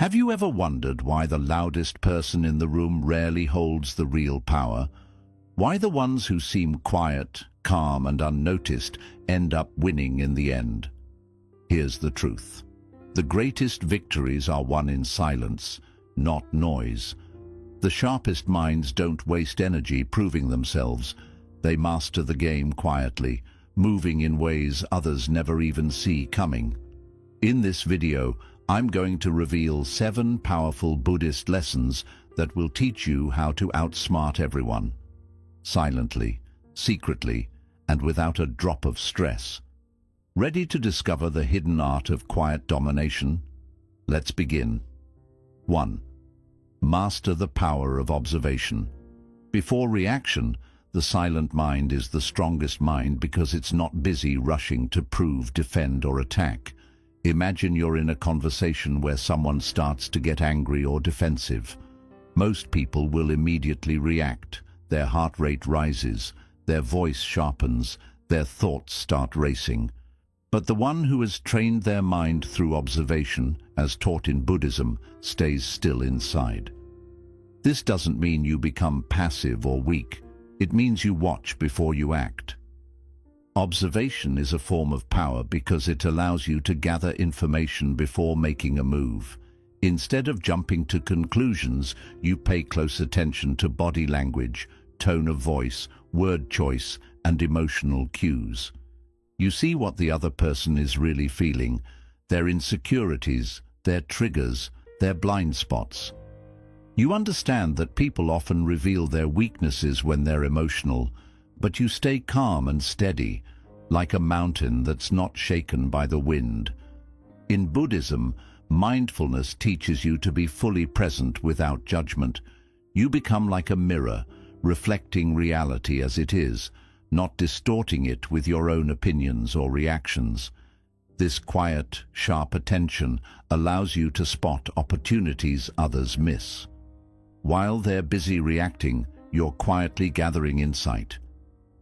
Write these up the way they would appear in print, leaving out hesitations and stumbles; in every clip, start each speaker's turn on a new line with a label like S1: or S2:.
S1: Have you ever wondered why the loudest person in the room rarely holds the real power? Why the ones who seem quiet, calm, and unnoticed end up winning in the end? Here's the truth. The greatest victories are won in silence, not noise. The sharpest minds don't waste energy proving themselves. They master the game quietly, moving in ways others never even see coming. In this video, I'm going to reveal 7 powerful Buddhist lessons that will teach you how to outsmart everyone. Silently, secretly, and without a drop of stress. Ready to discover the hidden art of quiet domination? Let's begin. 1. Master the power of observation. Before reaction, the silent mind is the strongest mind because it's not busy rushing to prove, defend, or attack. Imagine you're in a conversation where someone starts to get angry or defensive. Most people will immediately react. Their heart rate rises, their voice sharpens, their thoughts start racing. But the one who has trained their mind through observation, as taught in Buddhism, stays still inside. This doesn't mean you become passive or weak. It means you watch before you act. Observation is a form of power because it allows you to gather information before making a move. Instead of jumping to conclusions, you pay close attention to body language, tone of voice, word choice, and emotional cues. You see what the other person is really feeling, their insecurities, their triggers, their blind spots. You understand that people often reveal their weaknesses when they're emotional, but you stay calm and steady, like a mountain that's not shaken by the wind. In Buddhism, mindfulness teaches you to be fully present without judgment. You become like a mirror, reflecting reality as it is, not distorting it with your own opinions or reactions. This quiet, sharp attention allows you to spot opportunities others miss. While they're busy reacting, you're quietly gathering insight.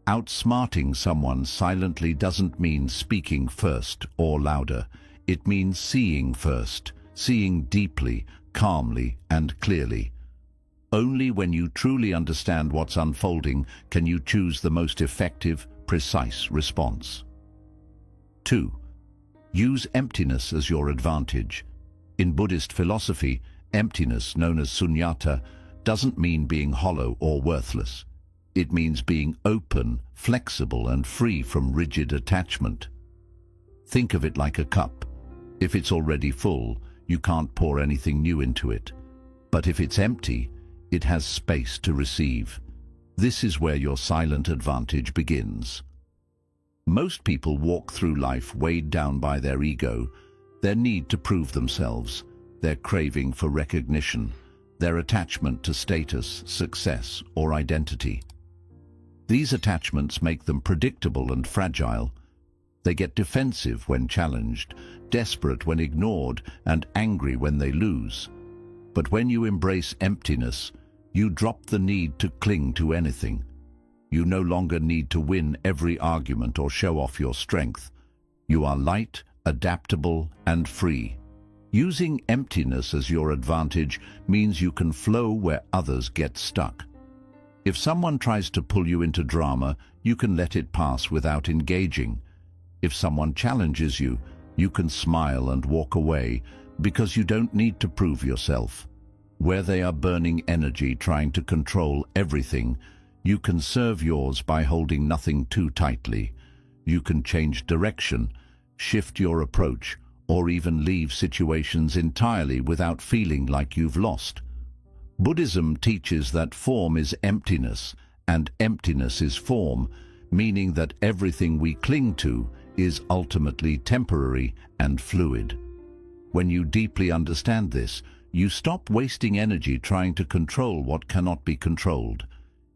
S1: Outsmarting someone silently doesn't mean speaking first or louder. It means seeing first, seeing deeply, calmly, and clearly. Only when you truly understand what's unfolding can you choose the most effective, precise response. 2. Use emptiness as your advantage. In Buddhist philosophy, emptiness, known as sunyata, doesn't mean being hollow or worthless. It means being open, flexible, and free from rigid attachment. Think of it like a cup. If it's already full, you can't pour anything new into it. But if it's empty, it has space to receive. This is where your silent advantage begins. Most people walk through life weighed down by their ego, their need to prove themselves, their craving for recognition, their attachment to status, success, or identity. These attachments make them predictable and fragile. They get defensive when challenged, desperate when ignored, and angry when they lose. But when you embrace emptiness, you drop the need to cling to anything. You no longer need to win every argument or show off your strength. You are light, adaptable, and free. Using emptiness as your advantage means you can flow where others get stuck. If someone tries to pull you into drama, you can let it pass without engaging. If someone challenges you, you can smile and walk away because you don't need to prove yourself. Where they are burning energy trying to control everything, you can serve yours by holding nothing too tightly. You can change direction, shift your approach, or even leave situations entirely without feeling like you've lost. Buddhism teaches that form is emptiness, and emptiness is form, meaning that everything we cling to is ultimately temporary and fluid. When you deeply understand this, you stop wasting energy trying to control what cannot be controlled.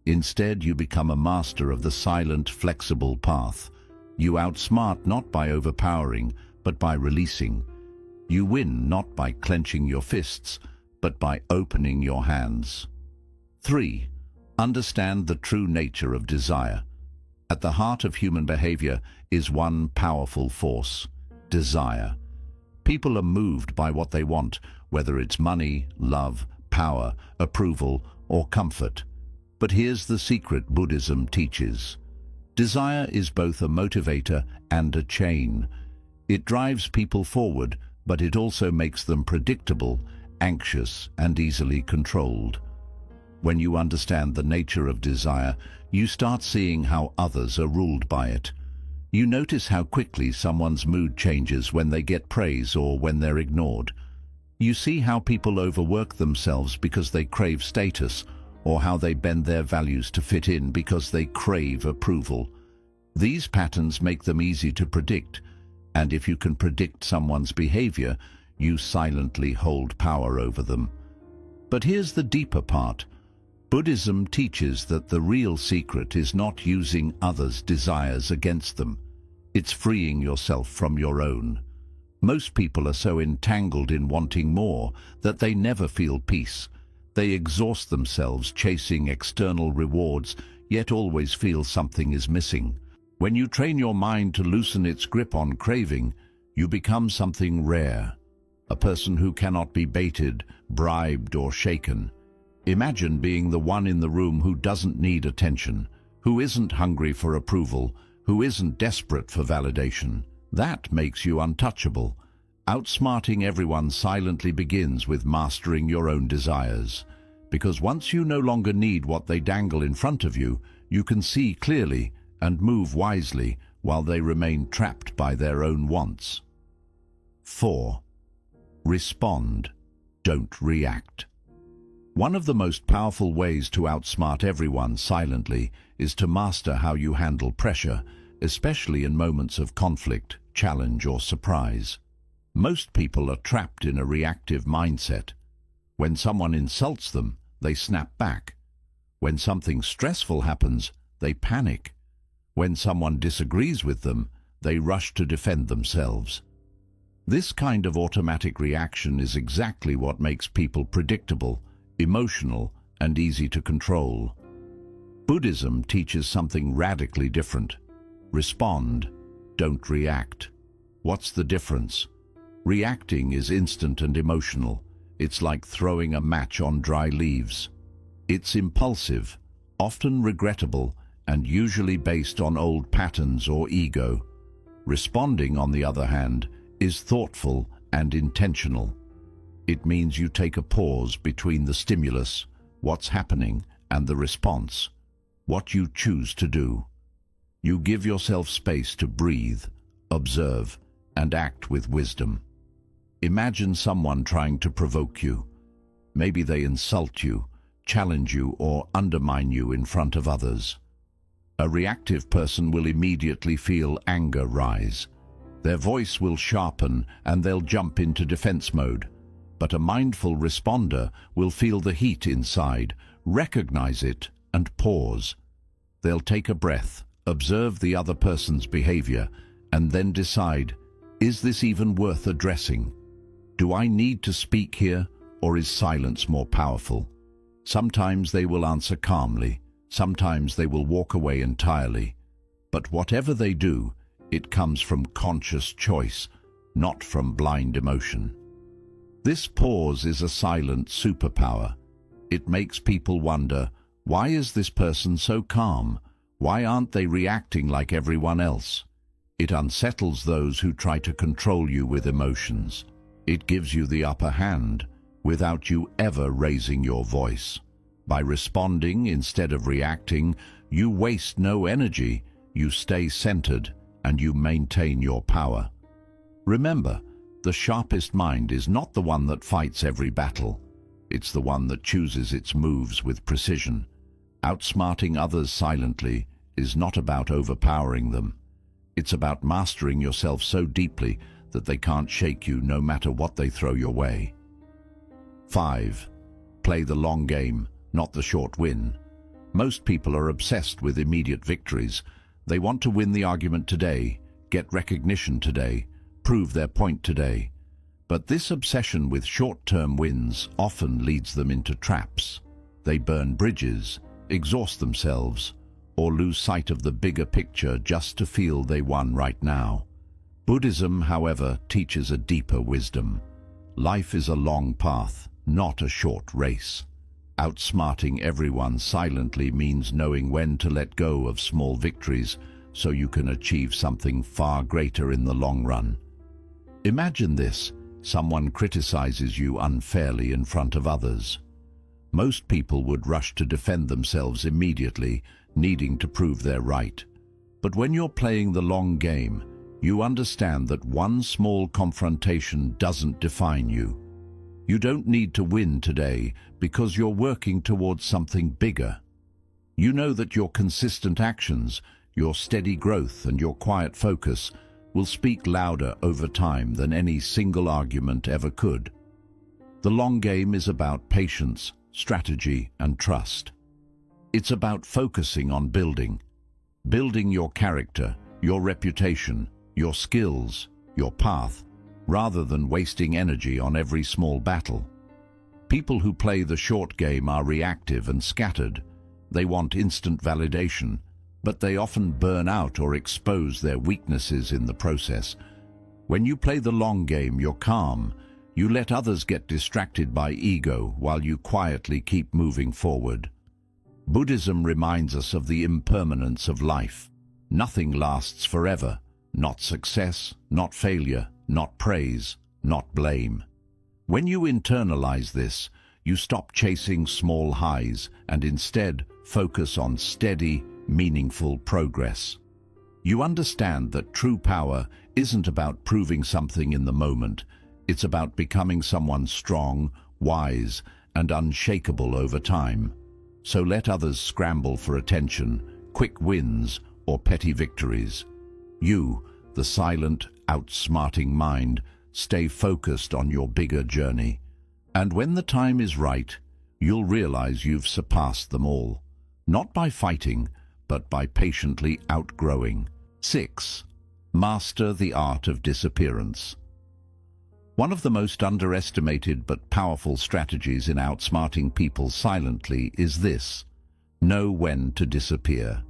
S1: Instead, you become a master of the silent, flexible path. You outsmart not by overpowering, but by releasing. You win not by clenching your fists, but by opening your hands. 3. Understand the true nature of desire. At the heart of human behavior is one powerful force: desire. People are moved by what they want, whether it's money, love, power, approval, or comfort. But here's the secret Buddhism teaches. Desire is both a motivator and a chain. It drives people forward, but it also makes them predictable, anxious, and easily controlled. When you understand the nature of desire, you start seeing how others are ruled by it. You notice how quickly someone's mood changes when they get praise or when they're ignored. You see how people overwork themselves because they crave status, or how they bend their values to fit in because they crave approval. These patterns make them easy to predict, and if you can predict someone's behavior, you silently hold power over them. But here's the deeper part. Buddhism teaches that the real secret is not using others' desires against them. It's freeing yourself from your own. Most people are so entangled in wanting more that they never feel peace. They exhaust themselves chasing external rewards, yet always feel something is missing. When you train your mind to loosen its grip on craving, you become something rare, a person who cannot be baited, bribed, or shaken. Imagine being the one in the room who doesn't need attention, who isn't hungry for approval, who isn't desperate for validation. That makes you untouchable. Outsmarting everyone silently begins with mastering your own desires. Because once you no longer need what they dangle in front of you, you can see clearly and move wisely while they remain trapped by their own wants. 4. Respond. Don't react. One of the most powerful ways to outsmart everyone silently is to master how you handle pressure, especially in moments of conflict, challenge, or surprise. Most people are trapped in a reactive mindset. When someone insults them, they snap back. When something stressful happens, they panic. When someone disagrees with them, they rush to defend themselves. This kind of automatic reaction is exactly what makes people predictable, emotional, and easy to control. Buddhism teaches something radically different. Respond, don't react. What's the difference? Reacting is instant and emotional. It's like throwing a match on dry leaves. It's impulsive, often regrettable, and usually based on old patterns or ego. Responding, on the other hand, is thoughtful and intentional. It means you take a pause between the stimulus, what's happening, and the response, what you choose to do. You give yourself space to breathe, observe, and act with wisdom. Imagine someone trying to provoke you. Maybe they insult you, challenge you, or undermine you in front of others. A reactive person will immediately feel anger rise. Their voice will sharpen and they'll jump into defense mode. But a mindful responder will feel the heat inside, recognize it, and pause. They'll take a breath, observe the other person's behavior, and then decide, is this even worth addressing? Do I need to speak here, or is silence more powerful? Sometimes they will answer calmly, sometimes they will walk away entirely. But whatever they do, it comes from conscious choice, not from blind emotion. This pause is a silent superpower. It makes people wonder, why is this person so calm? Why aren't they reacting like everyone else? It unsettles those who try to control you with emotions. It gives you the upper hand without you ever raising your voice. By responding instead of reacting, you waste no energy, you stay centered, and you maintain your power. Remember, the sharpest mind is not the one that fights every battle. It's the one that chooses its moves with precision. Outsmarting others silently is not about overpowering them. It's about mastering yourself so deeply that they can't shake you no matter what they throw your way. 5. Play the long game, not the short win. Most people are obsessed with immediate victories. They want to win the argument today, get recognition today, prove their point today. But this obsession with short-term wins often leads them into traps. They burn bridges, exhaust themselves, or lose sight of the bigger picture just to feel they won right now. Buddhism, however, teaches a deeper wisdom. Life is a long path, not a short race. Outsmarting everyone silently means knowing when to let go of small victories so you can achieve something far greater in the long run. Imagine this: someone criticizes you unfairly in front of others. Most people would rush to defend themselves immediately, needing to prove they're right. But when you're playing the long game, you understand that one small confrontation doesn't define you. You don't need to win today because you're working towards something bigger. You know that your consistent actions, your steady growth and your quiet focus will speak louder over time than any single argument ever could. The long game is about patience, strategy, and trust. It's about focusing on building your character, your reputation, your skills, your path, rather than wasting energy on every small battle. People who play the short game are reactive and scattered. They want instant validation, but they often burn out or expose their weaknesses in the process. When you play the long game, you're calm. You let others get distracted by ego while you quietly keep moving forward. Buddhism reminds us of the impermanence of life. Nothing lasts forever. Not success, not failure, not praise, not blame. When you internalize this, you stop chasing small highs and instead focus on steady, meaningful progress. You understand that true power isn't about proving something in the moment. It's about becoming someone strong, wise, and unshakable over time. So let others scramble for attention, quick wins, or petty victories. You, the silent, outsmarting mind, stay focused on your bigger journey. And when the time is right, you'll realize you've surpassed them all. Not by fighting, but by patiently outgrowing. 6. Master the art of disappearance. One of the most underestimated but powerful strategies in outsmarting people silently is this: know when to disappear.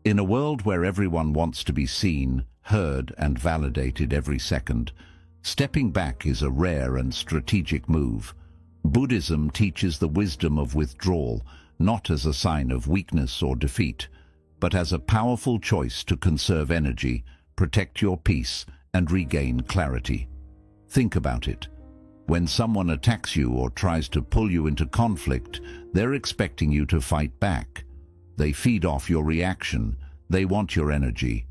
S1: In a world where everyone wants to be seen, heard, and validated every second, stepping back is a rare and strategic move. Buddhism teaches the wisdom of withdrawal, not as a sign of weakness or defeat, but as a powerful choice to conserve energy, protect your peace, and regain clarity. Think about it. When someone attacks you or tries to pull you into conflict, they're expecting you to fight back. They feed off your reaction. They want your energy.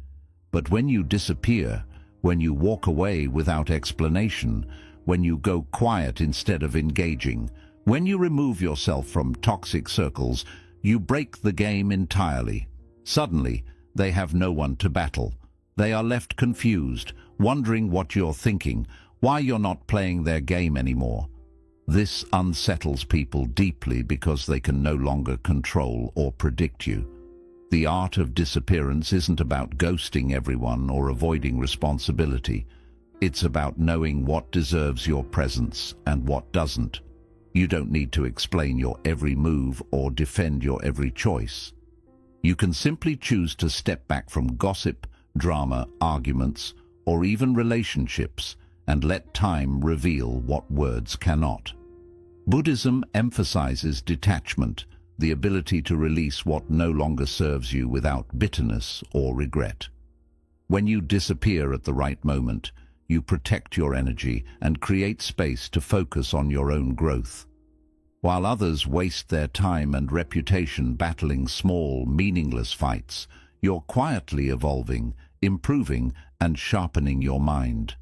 S1: But when you disappear, when you walk away without explanation, when you go quiet instead of engaging, when you remove yourself from toxic circles, you break the game entirely. Suddenly, they have no one to battle. They are left confused, wondering what you're thinking, why you're not playing their game anymore. This unsettles people deeply because they can no longer control or predict you. The art of disappearance isn't about ghosting everyone or avoiding responsibility. It's about knowing what deserves your presence and what doesn't. You don't need to explain your every move or defend your every choice. You can simply choose to step back from gossip, drama, arguments, or even relationships, and let time reveal what words cannot. Buddhism emphasizes detachment, the ability to release what no longer serves you without bitterness or regret. When you disappear at the right moment, you protect your energy and create space to focus on your own growth. While others waste their time and reputation battling small, meaningless fights, you're quietly evolving, improving, and sharpening your mind.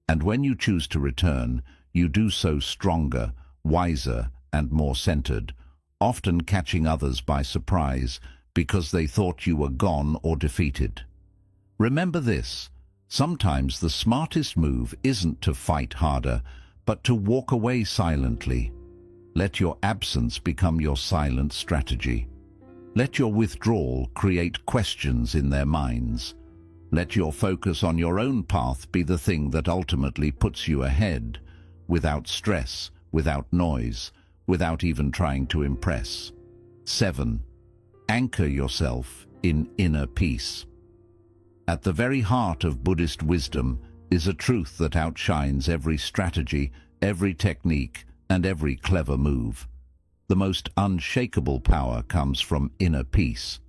S1: And when you choose to return, you do so stronger, wiser, and more centered, often catching others by surprise because they thought you were gone or defeated. Remember this: sometimes the smartest move isn't to fight harder, but to walk away silently. Let your absence become your silent strategy. Let your withdrawal create questions in their minds. Let your focus on your own path be the thing that ultimately puts you ahead, without stress, without noise, without even trying to impress. 7. Anchor yourself in inner peace. At the very heart of Buddhist wisdom is a truth that outshines every strategy, every technique, and every clever move. The most unshakable power comes from inner peace.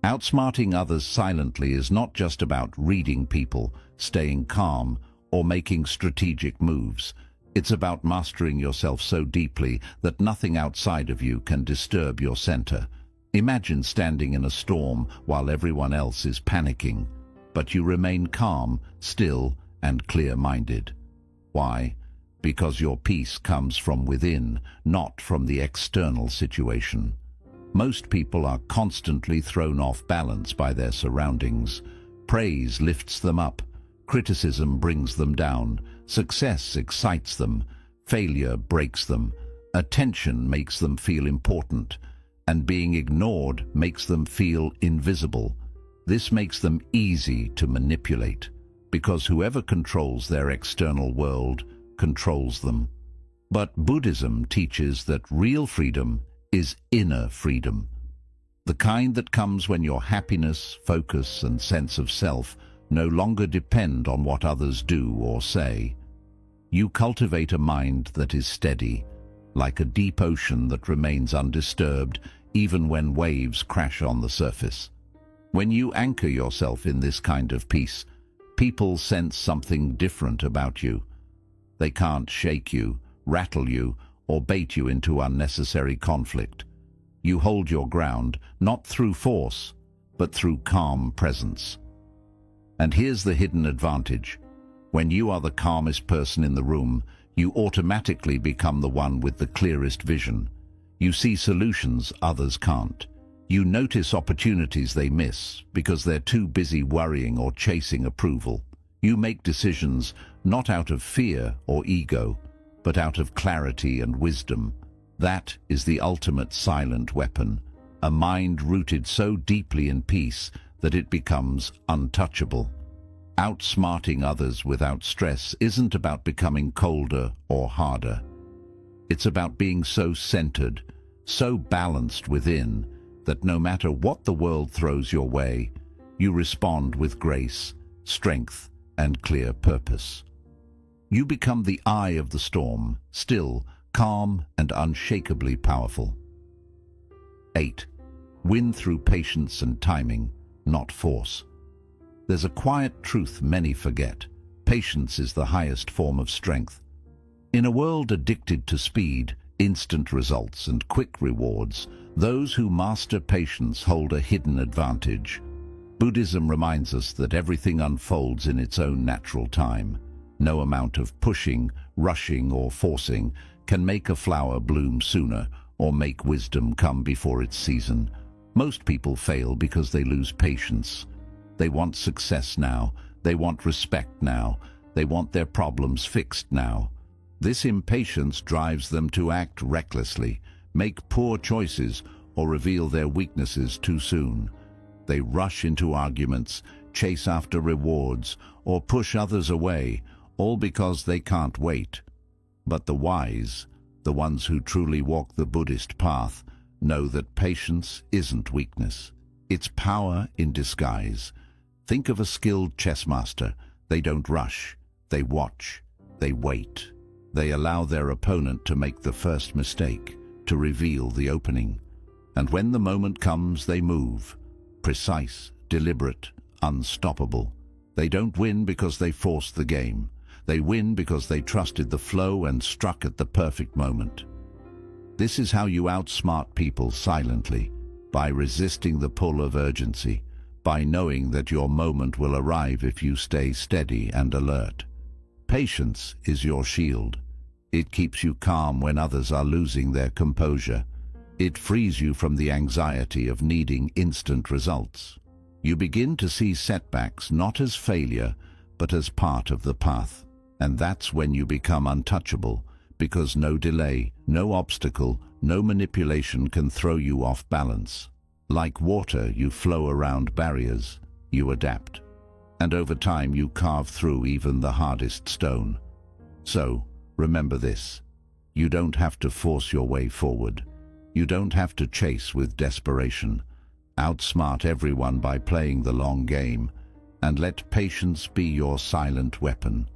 S1: Outsmarting others silently is not just about reading people, staying calm, or making strategic moves. It's about mastering yourself so deeply that nothing outside of you can disturb your center. Imagine standing in a storm while everyone else is panicking, but you remain calm, still, and clear-minded. Why? Because your peace comes from within, not from the external situation. Most people are constantly thrown off balance by their surroundings. Praise lifts them up, criticism brings them down, success excites them, failure breaks them, attention makes them feel important, and being ignored makes them feel invisible. This makes them easy to manipulate, because whoever controls their external world controls them. But Buddhism teaches that real freedom is inner freedom, the kind that comes when your happiness, focus, and sense of self no longer depend on what others do or say. You cultivate a mind that is steady, like a deep ocean that remains undisturbed even when waves crash on the surface. When you anchor yourself in this kind of peace, people sense something different about you. They can't shake you, rattle you, or bait you into unnecessary conflict. You hold your ground, not through force, but through calm presence. And here's the hidden advantage. When you are the calmest person in the room, you automatically become the one with the clearest vision. You see solutions others can't. You notice opportunities they miss because they're too busy worrying or chasing approval. You make decisions not out of fear or ego, but out of clarity and wisdom. That is the ultimate silent weapon, a mind rooted so deeply in peace that it becomes untouchable. Outsmarting others without stress isn't about becoming colder or harder. It's about being so centered, so balanced within, that no matter what the world throws your way, you respond with grace, strength, and clear purpose. You become the eye of the storm, still, calm, and unshakably powerful. 8. Win through patience and timing, not force. There's a quiet truth many forget. Patience is the highest form of strength. In a world addicted to speed, instant results, and quick rewards, those who master patience hold a hidden advantage. Buddhism reminds us that everything unfolds in its own natural time. No amount of pushing, rushing, or forcing can make a flower bloom sooner or make wisdom come before its season. Most people fail because they lose patience. They want success now. They want respect now. They want their problems fixed now. This impatience drives them to act recklessly, make poor choices, or reveal their weaknesses too soon. They rush into arguments, chase after rewards, or push others away, all because they can't wait. But the wise, the ones who truly walk the Buddhist path, know that patience isn't weakness. It's power in disguise. Think of a skilled chess master. They don't rush. They watch. They wait. They allow their opponent to make the first mistake, to reveal the opening. And when the moment comes, they move. Precise, deliberate, unstoppable. They don't win because they forced the game. They win because they trusted the flow and struck at the perfect moment. This is how you outsmart people silently, by resisting the pull of urgency, by knowing that your moment will arrive if you stay steady and alert. Patience is your shield. It keeps you calm when others are losing their composure. It frees you from the anxiety of needing instant results. You begin to see setbacks not as failure, but as part of the path. And that's when you become untouchable, because no delay, no obstacle, no manipulation can throw you off balance. Like water, you flow around barriers, you adapt. And over time you carve through even the hardest stone. So, remember this. You don't have to force your way forward. You don't have to chase with desperation. Outsmart everyone by playing the long game, and let patience be your silent weapon.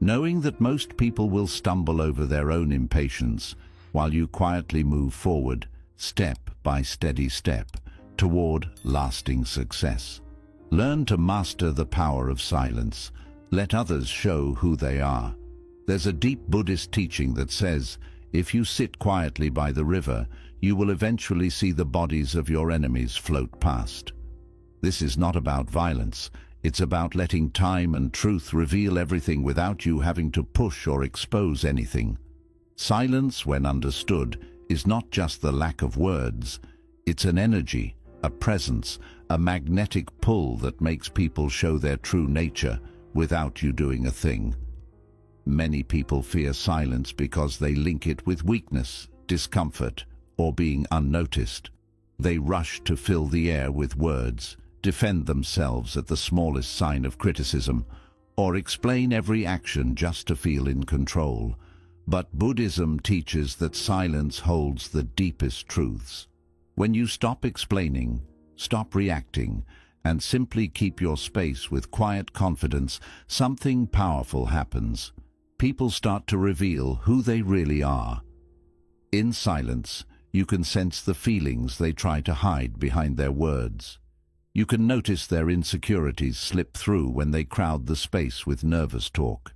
S1: Knowing that most people will stumble over their own impatience, while you quietly move forward, step by steady step, toward lasting success. Learn to master the power of silence. Let others show who they are. There's a deep Buddhist teaching that says, if you sit quietly by the river, you will eventually see the bodies of your enemies float past. This is not about violence. It's about letting time and truth reveal everything without you having to push or expose anything. Silence, when understood, is not just the lack of words. It's an energy, a presence, a magnetic pull that makes people show their true nature without you doing a thing. Many people fear silence because they link it with weakness, discomfort, or being unnoticed. They rush to fill the air with words, defend themselves at the smallest sign of criticism, or explain every action just to feel in control. But Buddhism teaches that silence holds the deepest truths. When you stop explaining, stop reacting, and simply keep your space with quiet confidence, something powerful happens. People start to reveal who they really are. In silence, you can sense the feelings they try to hide behind their words. You can notice their insecurities slip through when they crowd the space with nervous talk.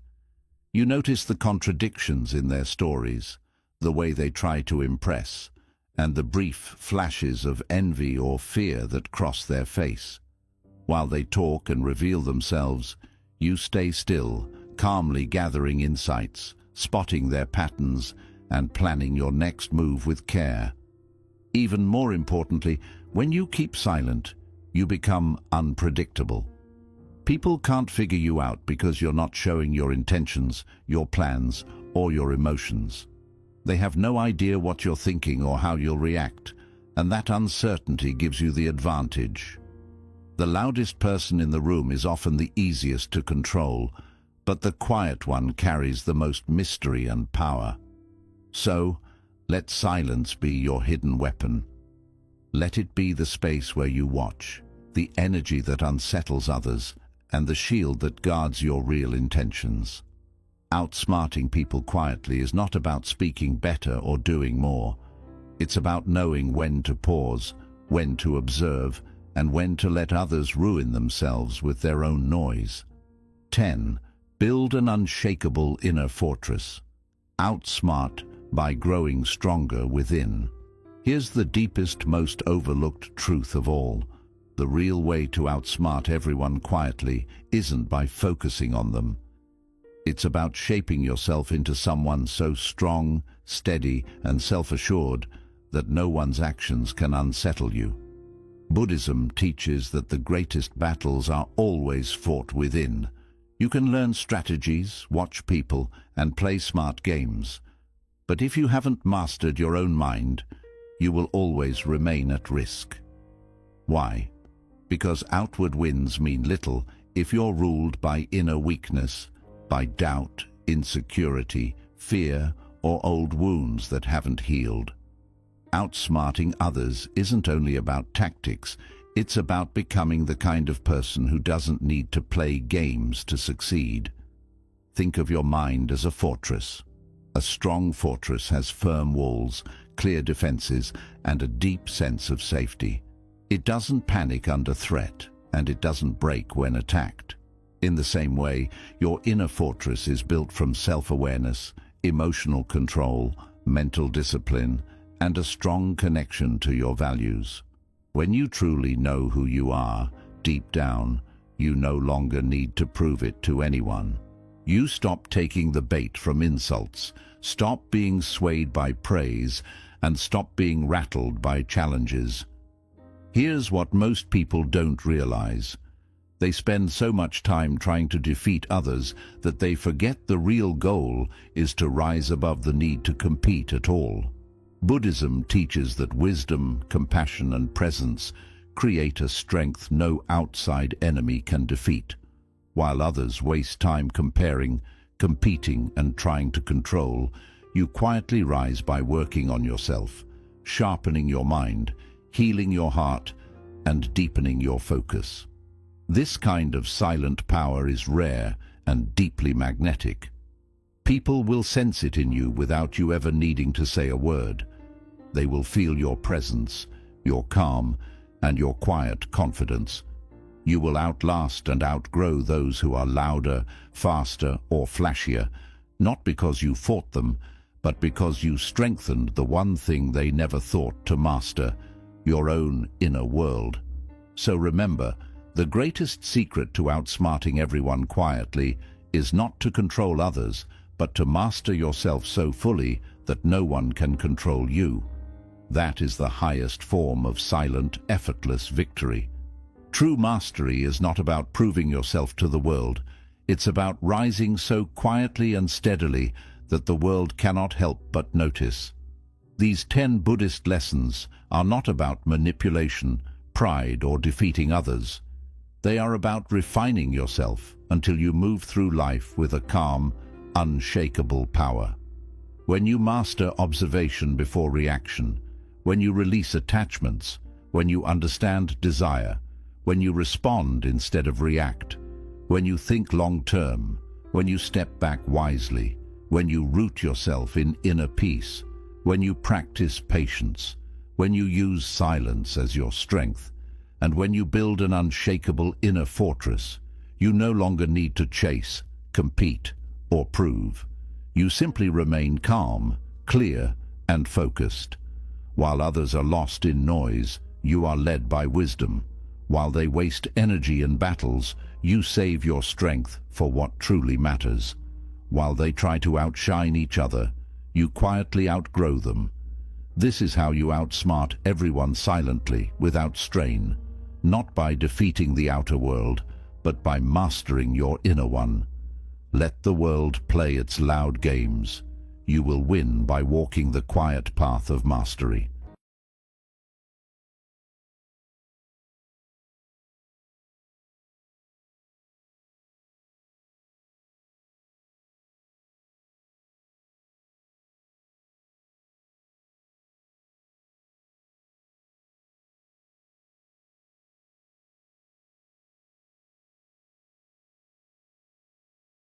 S1: You notice the contradictions in their stories, the way they try to impress, and the brief flashes of envy or fear that cross their face. While they talk and reveal themselves, you stay still, calmly gathering insights, spotting their patterns, and planning your next move with care. Even more importantly, when you keep silent, you become unpredictable. People can't figure you out because you're not showing your intentions, your plans, or your emotions. They have no idea what you're thinking or how you'll react, and that uncertainty gives you the advantage. The loudest person in the room is often the easiest to control, but the quiet one carries the most mystery and power. So, let silence be your hidden weapon. Let it be the space where you watch, the energy that unsettles others, and the shield that guards your real intentions. Outsmarting people quietly is not about speaking better or doing more. It's about knowing when to pause, when to observe, and when to let others ruin themselves with their own noise. 10. Build an unshakable inner fortress. Outsmart by growing stronger within. Here's the deepest, most overlooked truth of all. The real way to outsmart everyone quietly isn't by focusing on them. It's about shaping yourself into someone so strong, steady, and self-assured that no one's actions can unsettle you. Buddhism teaches that the greatest battles are always fought within. You can learn strategies, watch people, and play smart games. But if you haven't mastered your own mind, you will always remain at risk. Why? Because outward wins mean little if you're ruled by inner weakness, by doubt, insecurity, fear, or old wounds that haven't healed. Outsmarting others isn't only about tactics, it's about becoming the kind of person who doesn't need to play games to succeed. Think of your mind as a fortress. A strong fortress has firm walls, clear defenses, and a deep sense of safety. It doesn't panic under threat, and it doesn't break when attacked. In the same way, your inner fortress is built from self-awareness, emotional control, mental discipline, and a strong connection to your values. When you truly know who you are, deep down, you no longer need to prove it to anyone. You stop taking the bait from insults, stop being swayed by praise, and stop being rattled by challenges. Here's what most people don't realize. They spend so much time trying to defeat others that they forget the real goal is to rise above the need to compete at all. Buddhism teaches that wisdom, compassion, and presence create a strength no outside enemy can defeat. While others waste time comparing, competing, and trying to control, you quietly rise by working on yourself, sharpening your mind, healing your heart, and deepening your focus. This kind of silent power is rare and deeply magnetic. People will sense it in you without you ever needing to say a word. They will feel your presence, your calm, and your quiet confidence. You will outlast and outgrow those who are louder, faster, or flashier, not because you fought them, but because you strengthened the one thing they never thought to master, your own inner world. So remember, the greatest secret to outsmarting everyone quietly is not to control others, but to master yourself so fully that no one can control you. That is the highest form of silent, effortless victory. True mastery is not about proving yourself to the world. It's about rising so quietly and steadily that the world cannot help but notice. These 10 Buddhist lessons are not about manipulation, pride, or defeating others. They are about refining yourself until you move through life with a calm, unshakable power. When you master observation before reaction, when you release attachments, when you understand desire, when you respond instead of react, when you think long-term, when you step back wisely, when you root yourself in inner peace, when you practice patience, when you use silence as your strength, and when you build an unshakable inner fortress, you no longer need to chase, compete, or prove. You simply remain calm, clear, and focused. While others are lost in noise, you are led by wisdom. While they waste energy in battles, you save your strength for what truly matters. While they try to outshine each other, you quietly outgrow them. This is how you outsmart everyone silently, without strain, not by defeating the outer world, but by mastering your inner one. Let the world play its loud games. You will win by walking the quiet path of mastery.